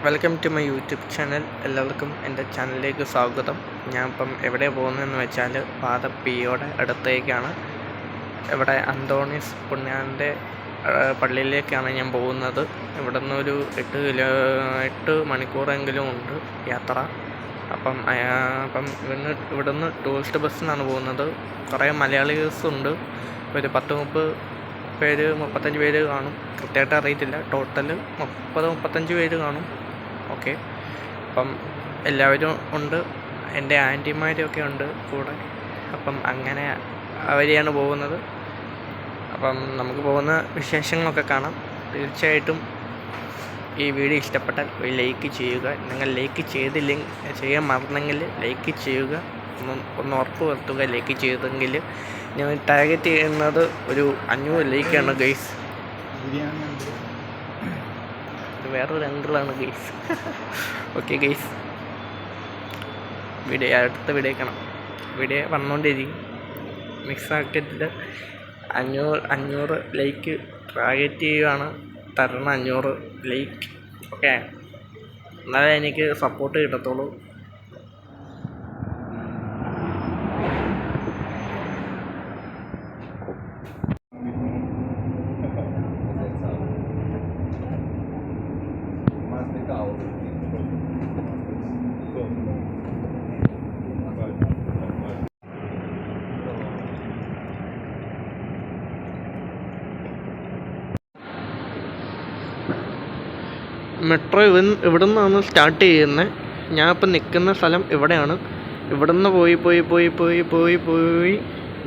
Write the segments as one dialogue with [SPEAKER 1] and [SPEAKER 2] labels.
[SPEAKER 1] Welcome to my YouTube channel. എല്ലാവർക്കും എൻ്റെ ചാനലിലേക്ക് സ്വാഗതം. ഞാൻ ഇപ്പം എവിടെ പോകുന്നതെന്ന് വെച്ചാൽ പാതപ്പിയോടെ അടുത്തേക്കാണ്. ഇവിടെ അന്തോണീസ് പുണ്യാൻ്റെ പള്ളിയിലേക്കാണ് ഞാൻ പോകുന്നത്. ഇവിടെ നിന്നൊരു 8 മണിക്കൂറെങ്കിലും ഉണ്ട് യാത്ര. അപ്പം ഇവിടുന്ന് ടൂറിസ്റ്റ് ബസ്സിനാണ് പോകുന്നത്. കുറേ മലയാളീസുണ്ട്. ഒരു 10-30 പേര് 35 പേര് കാണും. കൃത്യമായിട്ട് അറിയത്തില്ല. ടോട്ടൽ 30-35 പേര് കാണും. ഓക്കെ, അപ്പം എല്ലാവരും ഉണ്ട്. എൻ്റെ ആൻറ്റിമാരൊക്കെ ഉണ്ട് കൂടെ. അപ്പം അങ്ങനെ അവരെയാണ് പോകുന്നത്. അപ്പം നമുക്ക് പോകുന്ന വിശേഷങ്ങളൊക്കെ കാണാം. തീർച്ചയായിട്ടും ഈ വീഡിയോ ഇഷ്ടപ്പെട്ടാൽ ഒരു ലൈക്ക് ചെയ്യുക. നിങ്ങൾ ലൈക്ക് ചെയ്യാൻ മറന്നെങ്കിൽ ലൈക്ക് ചെയ്യുക. ഒന്ന് ഉറപ്പ് വരുത്തുക ലൈക്ക് ചെയ്തെങ്കിൽ. ഞാൻ ടാർഗറ്റ് ചെയ്യുന്നത് ഒരു 500 ലൈക്കാണ് ഗൈസ്. വേറൊരു ആംഗിളാണ് ഗൈസ്. ഓക്കെ ഗൈസ്, അടുത്ത വീഡിയോ കാണാം. വീഡിയോ വന്നുകൊണ്ടിരിക്കും, മിക്സാക്കിയിട്ട് 500 ലൈക്ക് ടാർഗറ്റ് ചെയ്യുകയാണ്. തരണം 500 ലൈക്ക്. ഓക്കെ, എന്നാലേ എനിക്ക് സപ്പോർട്ട് കിട്ടത്തുള്ളൂ. മെട്രോ ഇവിടെ നിന്നാണ് സ്റ്റാർട്ട് ചെയ്യുന്നത്. ഞാൻ ഇപ്പം നിൽക്കുന്ന സ്ഥലം ഇവിടെയാണ്. ഇവിടെ നിന്ന് പോയി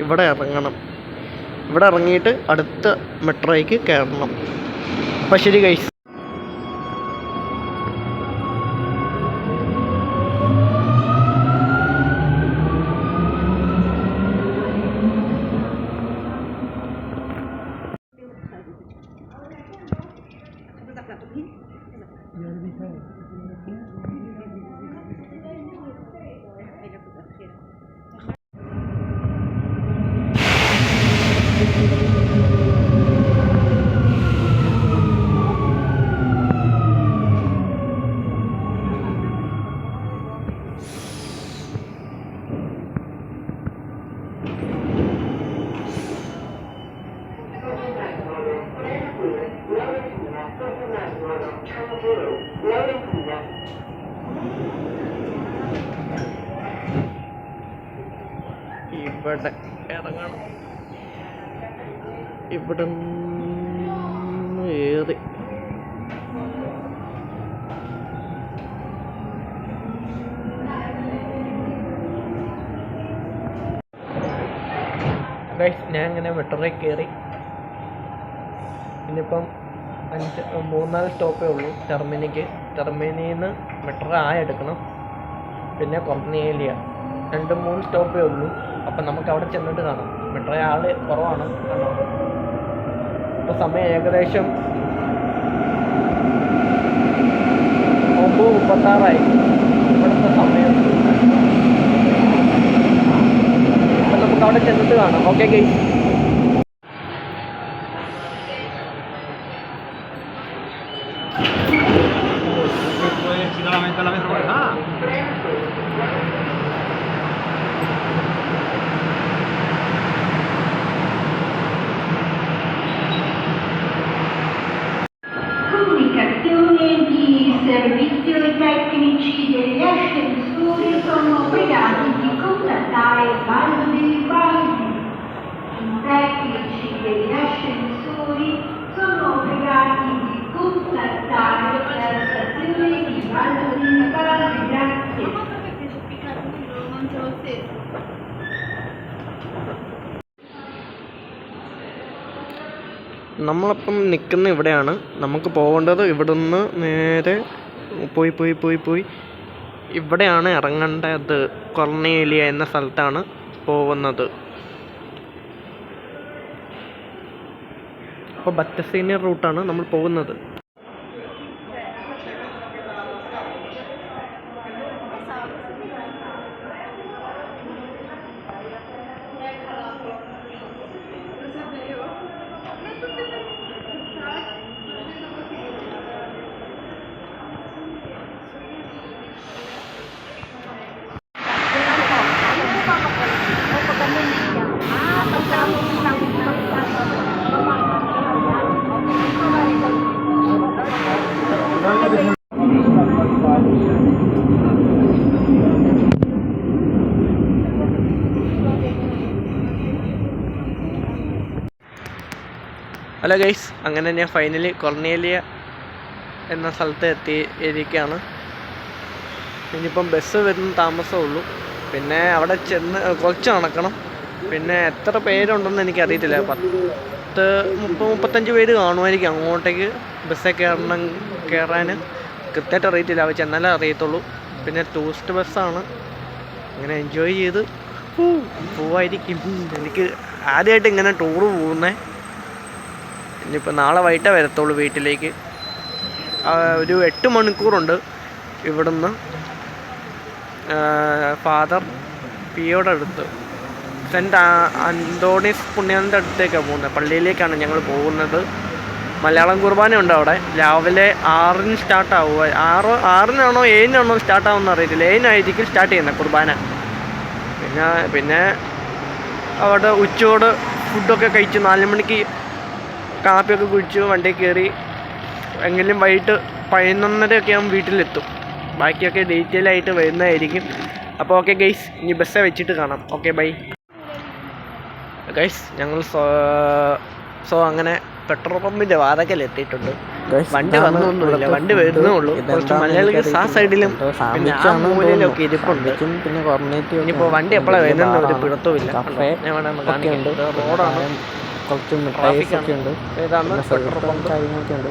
[SPEAKER 1] ഇവിടെ ഇറങ്ങണം. ഇവിടെ ഇറങ്ങിയിട്ട് അടുത്ത മെട്രോയ്ക്ക് കയറണം. അപ്പം ശരി ഗൈസ്. ഇവിടെ ഇറങ്ങണം. ഇവിടെ ഏറി ഞാൻ ഇങ്ങനെ മെട്രോയിൽ കയറി. ഇനിയിപ്പം 3-4 സ്റ്റോപ്പേ ഉള്ളൂ ടെർമിനിയിൽ നിന്ന് മെട്രോ എടുക്കണം. പിന്നെ കൊർണിയേലിയ 2-3 സ്റ്റോപ്പേ ഉള്ളൂ. അപ്പം നമുക്ക് അവിടെ ചെന്നിട്ട് കാണാം. മെട്രോ ആൾ കുറവാണ് കണ്ടോ. ഇപ്പോൾ സമയം ഏകദേശം 9:36 ഇവിടുത്തെ സമയം. അപ്പം നമുക്ക് അവിടെ ചെന്നിട്ട് കാണാം. Okay guys.
[SPEAKER 2] Servizio e tecnici degli ascensori sono pregati di contattare il bando dei balzi. I tecnici degli ascensori sono pregati di contattare la stazione di bando dei balzi. Grazie.
[SPEAKER 1] നമ്മളപ്പം നിൽക്കുന്ന ഇവിടെയാണ്. നമുക്ക് പോകേണ്ടത് ഇവിടുന്ന് നേരെ പോയി ഇവിടെയാണ് ഇറങ്ങേണ്ടത്. കൊർണിയേലിയ എന്ന സ്ഥലത്താണ് പോകുന്നത്. അപ്പോൾ ബറ്റസീനിയർ റൂട്ടാണ് നമ്മൾ പോകുന്നത്. ഹലോ ഗൈസ്, അങ്ങനെ ഞാൻ ഫൈനലി കൊർണേലിയ എന്ന സ്ഥലത്ത് എത്തിയിരിക്കുകയാണ്. ഇനിയിപ്പം ബസ് വരുന്ന താമസമേ ഉള്ളൂ. പിന്നെ അവിടെ ചെന്ന് കുറച്ച് നടക്കണം. പിന്നെ എത്ര പേരുണ്ടെന്ന് എനിക്കറിയത്തില്ല. 30-35 പേര് കാണുമായിരിക്കും അങ്ങോട്ടേക്ക് ബസ്സിൽ കയറാൻ. കൃത്യമായിട്ട് അറിയത്തില്ല, അവർ ചെന്നാലേ അറിയത്തുള്ളൂ. പിന്നെ ടൂറിസ്റ്റ് ബസ്സാണ്. അങ്ങനെ എൻജോയ് ചെയ്ത് പോവായിരിക്കും. എനിക്ക് ആദ്യമായിട്ട് ഇങ്ങനെ ടൂറ് പോകുന്നേ. ഇനിയിപ്പോൾ നാളെ വൈകിട്ടേ വരത്തുള്ളൂ വീട്ടിലേക്ക്. ഒരു 8 മണിക്കൂറുണ്ട് ഇവിടുന്ന് ഫാദർ പിയോടെ അടുത്ത് സെൻറ്റ് അന്തോണീസ് പുണ്യാളൻ്റെ അടുത്തേക്കാണ് പോകുന്നത്. പള്ളിയിലേക്കാണ് ഞങ്ങൾ പോകുന്നത്. മലയാളം കുർബാന ഉണ്ട് അവിടെ. രാവിലെ 6-ന് സ്റ്റാർട്ടാവുക. 6-നാണോ 7-നാണോ സ്റ്റാർട്ടാവുമെന്ന് അറിയത്തില്ല. 7-നായിരിക്കും സ്റ്റാർട്ട് ചെയ്യുന്നത് കുർബാന. പിന്നെ അവിടെ ഉച്ചയോട് ഫുഡൊക്കെ കഴിച്ച് 4 മണിക്ക് കാപ്പിയൊക്കെ കുടിച്ച് വണ്ടി കയറി എങ്കിലും വൈകിട്ട് 11:30 ആകുമ്പോൾ വീട്ടിലെത്തും. ബാക്കിയൊക്കെ ഡീറ്റെയിൽ ആയിട്ട് വരുന്നതായിരിക്കും. അപ്പോൾ ഓക്കെ ഗൈസ്, ഇനി ബസ്സെ വെച്ചിട്ട് കാണാം. Okay bye guys. ഞങ്ങൾ അങ്ങനെ പെട്രോൾ പമ്പിൻ്റെ വാതക്കലെത്തിയിട്ടുണ്ട്. വണ്ടി വന്നൊന്നുമില്ല, വണ്ടി വരുന്നുള്ളൂ. കുറച്ച് മലയാളികൾ ആ സൈഡിലും പിന്നെ ആ മൂലയിലൊക്കെ ഇരിപ്പുണ്ട്.
[SPEAKER 3] പിന്നെ
[SPEAKER 1] ഇനിയിപ്പോൾ വണ്ടി എപ്പോഴാണ് വരുന്ന ഒരു പിടുത്തമില്ല. ഞാൻ വേണമെന്ന് കാണിക്കുന്നുണ്ട്. റോഡാണ്,
[SPEAKER 3] കുറച്ച് മിഠായിയൊക്കെ ഉണ്ട്,
[SPEAKER 1] ഏതാണ് പെട്രോൾ പമ്പ്
[SPEAKER 3] കാര്യങ്ങളൊക്കെ ഉണ്ട്.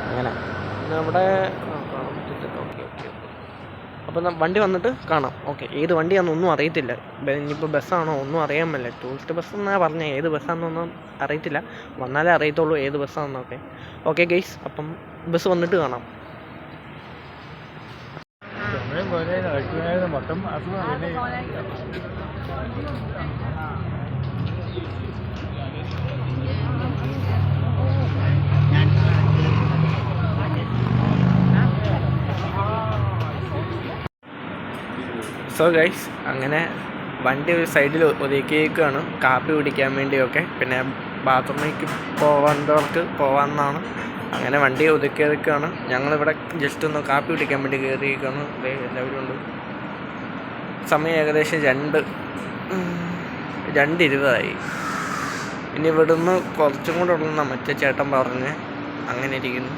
[SPEAKER 3] അങ്ങനെ
[SPEAKER 1] നമ്മുടെ അപ്പോൾ വണ്ടി വന്നിട്ട് കാണാം. ഓക്കെ, ഏത് വണ്ടിയാണെന്നൊന്നും അറിയത്തില്ല. ഇനിയിപ്പോൾ ബസ്സാണോ ഒന്നും അറിയാൻ പറ്റില്ല. ടൂറിസ്റ്റ് ബസ് എന്നാണ് പറഞ്ഞത്, ഏത് ബസ്സാണെന്നൊന്നും അറിയത്തില്ല. വന്നാലേ അറിയത്തുള്ളൂ ഏത് ബസ്സാണെന്നൊക്കെ. ഓക്കെ ഗൈസ്, അപ്പം ബസ് വന്നിട്ട് കാണാം. സോ ഗൈസ്, അങ്ങനെ വണ്ടി ഒരു സൈഡിൽ ഒതുക്കിയേക്കാണ് കാപ്പി കുടിക്കാൻ വേണ്ടിയൊക്കെ. പിന്നെ ബാത്റൂമിലേക്ക് പോകേണ്ടവർക്ക് പോകാമെന്നാണ്. അങ്ങനെ വണ്ടി ഒതുക്കിയേക്കാണ്. ഞങ്ങളിവിടെ ജസ്റ്റ് ഒന്ന് കാപ്പി കുടിക്കാൻ വേണ്ടി കയറിയേക്കാണ്. എല്ലാവരും ഉണ്ട്. സമയം ഏകദേശം 2:20 ഇനി ഇവിടുന്ന് കുറച്ചും കൂടെ ഉള്ളതെന്നാണ് മറ്റേ ചേട്ടൻ പറഞ്ഞ്. അങ്ങനെ ഇരിക്കുന്നു.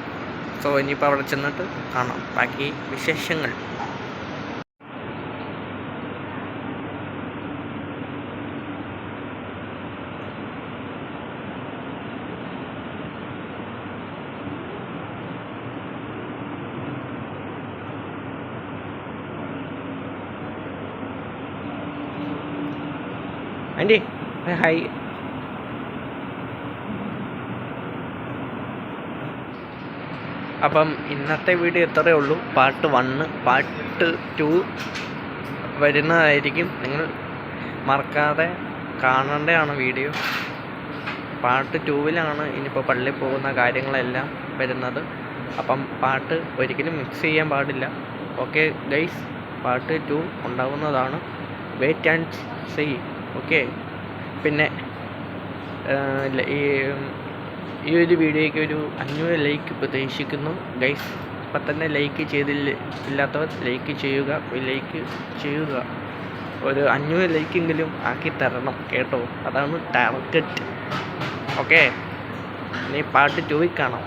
[SPEAKER 1] സോ ഇനിയിപ്പോൾ അവിടെ ചെന്നിട്ട് കാണാം ബാക്കി വിശേഷങ്ങൾ. Anti hi. അപ്പം ഇന്നത്തെ വീഡിയോ ഇത്രയേ ഉള്ളൂ. പാർട്ട് 1, പാർട്ട് 2 വരുന്നതായിരിക്കും. നിങ്ങൾ മറക്കാതെ കാണേണ്ടതാണ് വീഡിയോ. പാർട്ട് 2-ലാണ് ഇനിയിപ്പോൾ പള്ളിയിൽ പോകുന്ന കാര്യങ്ങളെല്ലാം വരുന്നത്. അപ്പം പാർട്ട് ഒരിക്കലും മിക്സ് ചെയ്യാൻ പാടില്ല. ഓക്കെ ഗൈസ്, പാർട്ട് 2 ഉണ്ടാവുന്നതാണ്. Wait and see. ഓക്കെ, പിന്നെ ഈ ഒരു വീഡിയോയ്ക്ക് ഒരു 500 ലൈക്ക് പ്രതീക്ഷിക്കുന്നു ഗൈസ്. ഇപ്പം തന്നെ ലൈക്ക് ഇല്ലാത്തവർ ലൈക്ക് ചെയ്യുക. ഒരു 500 ലൈക്കെങ്കിലും ആക്കി തരണം കേട്ടോ. അതാണ് ടാർഗറ്റ്. ഓക്കെ, ഇനി പാർട്ട് 2 കാണാം.